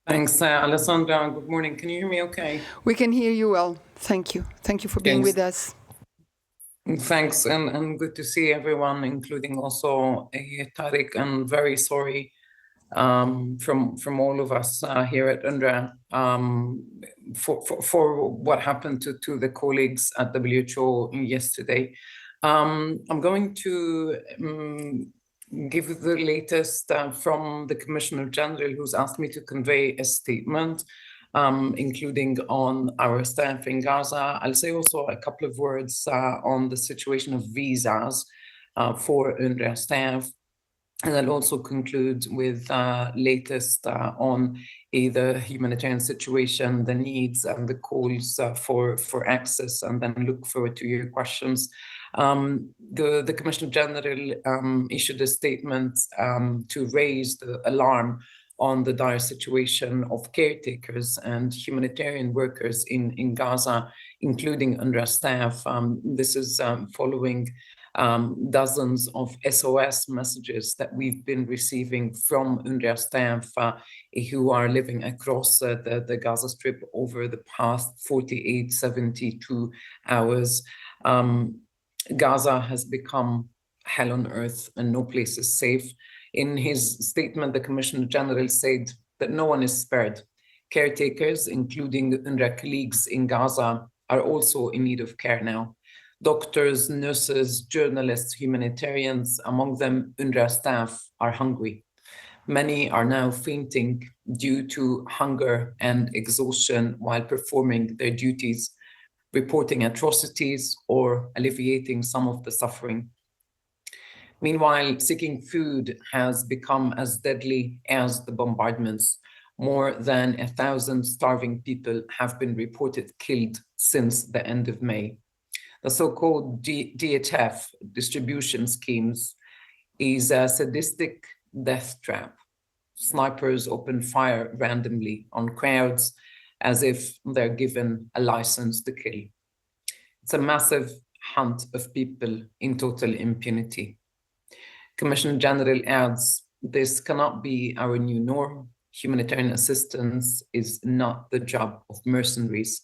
Thanks, Alessandra. Good morning. Can you hear me okay? We can hear you well. Thank you. Thank you for being with us. Thanks, and good to see everyone, including also Tariq, and very sorry from all of us here at UNRWA for what happened to the colleagues at WHO yesterday. I'm going to give the latest from the Commissioner General, who's asked me to convey a statement, including on our staff in Gaza. I'll say also a couple of words on the situation of visas for UNRWA staff. And I'll also conclude with latest on the humanitarian situation, the needs and the calls for access, and then look forward to your questions. The Commissioner General issued a statement to raise the alarm on the dire situation of caretakers and humanitarian workers in Gaza, including UNRWA staff. This is following dozens of SOS messages that we've been receiving from UNRWA staff who are living across the Gaza Strip over the past 48, 72 hours. Gaza has become hell on earth and no place is safe. In his statement, the Commissioner General said that no one is spared. Caretakers, including UNRWA colleagues in Gaza, are also in need of care now. Doctors, nurses, journalists, humanitarians, among them UNRWA staff, are hungry. Many are now fainting due to hunger and exhaustion while performing their duties, reporting atrocities or alleviating some of the suffering. Meanwhile, seeking food has become as deadly as the bombardments. More than 1,000 starving people have been reported killed since the end of May. The so-called DHF distribution schemes is a sadistic death trap. Snipers open fire randomly on crowds as if they're given a license to kill. It's a massive hunt of people in total impunity. Commissioner General adds, this cannot be our new norm. Humanitarian assistance is not the job of mercenaries.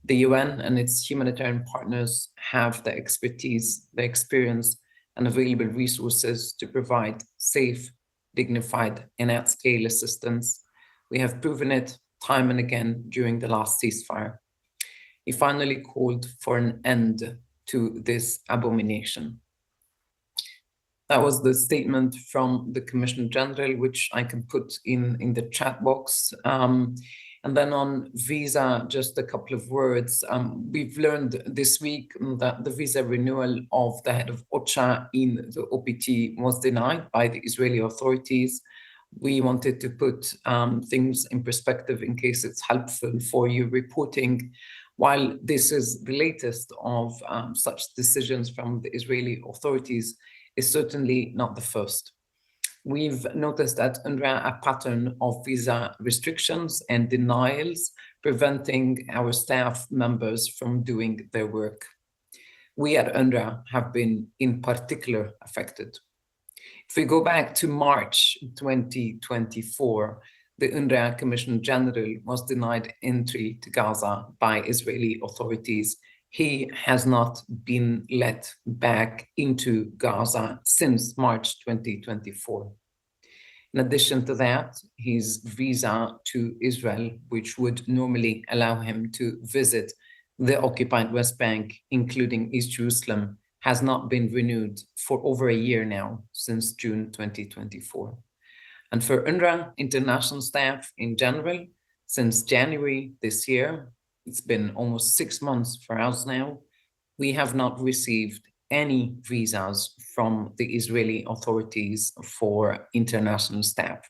The UN and its humanitarian partners have the expertise, the experience, and available resources to provide safe, dignified, and at-scale assistance. We have proven it time and again during the last ceasefire. He finally called for an end to this abomination. That was the statement from the Commissioner General, which I can put in the chat box. And then on visa, just a couple of words. We've learned this week that the visa renewal of the head of OCHA in the OPT was denied by the Israeli authorities. We wanted to put things in perspective in case it's helpful for you reporting. While this is the latest of such decisions from the Israeli authorities, is certainly not the first. We've noticed at UNRWA a pattern of visa restrictions and denials, preventing our staff members from doing their work. We at UNRWA have been in particular affected. If we go back to March 2024, the UNRWA Commissioner General was denied entry to Gaza by Israeli authorities. He has not been let back into Gaza since March 2024. In addition to that, his visa to Israel, which would normally allow him to visit the occupied West Bank, including East Jerusalem, has not been renewed for over a year now, since June 2024. And for UNRWA international staff in general, since January this year, it's been almost 6 months for us now, we have not received any visas from the Israeli authorities for international staff,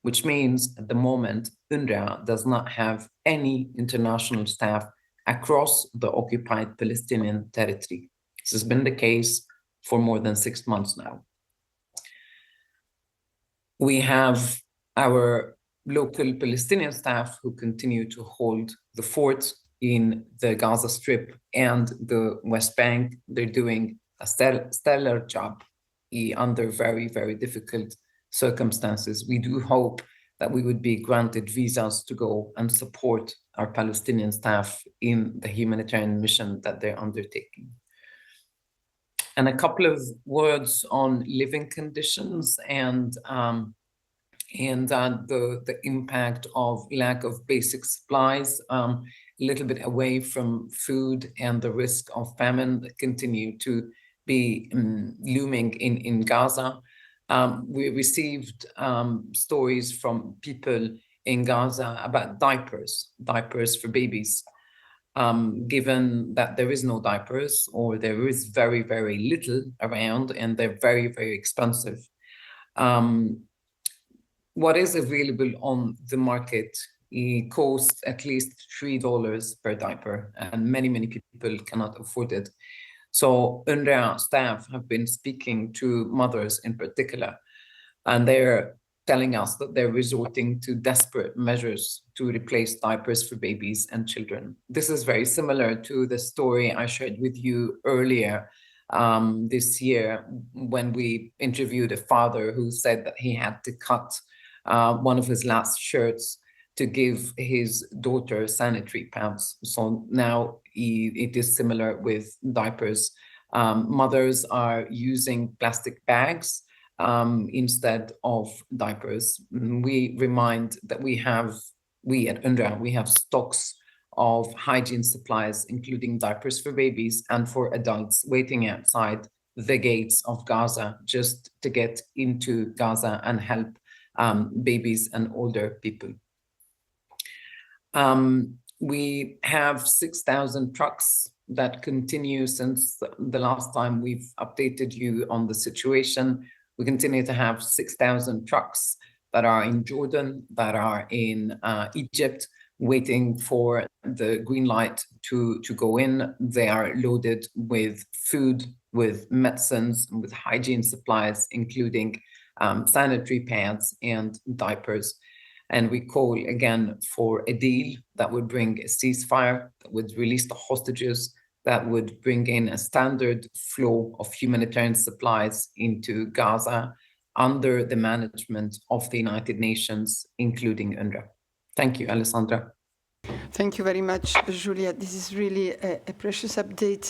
which means at the moment, UNRWA does not have any international staff across the occupied Palestinian territory. This has been the case for more than 6 months now. We have our local Palestinian staff who continue to hold the fort in the Gaza Strip and the West Bank. They're doing a stellar job under very, very difficult circumstances. We do hope that we would be granted visas to go and support our Palestinian staff in the humanitarian mission that they're undertaking. And a couple of words on living conditions and the impact of lack of basic supplies, a little bit away from food and the risk of famine that continue to be looming in Gaza. We received stories from people in Gaza about diapers for babies. Given that there is no diapers, or there is very, very little around, and they're very, very expensive. What is available on the market, it costs at least $3 per diaper, and many, many people cannot afford it. So UNRWA staff have been speaking to mothers in particular, and they're telling us that they're resorting to desperate measures to replace diapers for babies and children. This is very similar to the story I shared with you earlier this year, when we interviewed a father who said that he had to cut one of his last shirts to give his daughter sanitary pads. So now it is similar with diapers. Mothers are using plastic bags instead of diapers. We remind that we at UNRWA, we have stocks of hygiene supplies, including diapers for babies and for adults, waiting outside the gates of Gaza just to get into Gaza and help babies and older people. We have 6,000 trucks that continue since the last time we've updated you on the situation. We continue to have 6,000 trucks that are in Jordan, that are in Egypt, waiting for the green light to go in. They are loaded with food, with medicines, with hygiene supplies, including sanitary pads and diapers. And we call again for a deal that would bring a ceasefire, that would release the hostages, that would bring in a standard flow of humanitarian supplies into Gaza under the management of the United Nations, including UNRWA. Thank you, Alessandra. Thank you very much, Juliette. This is really a precious update.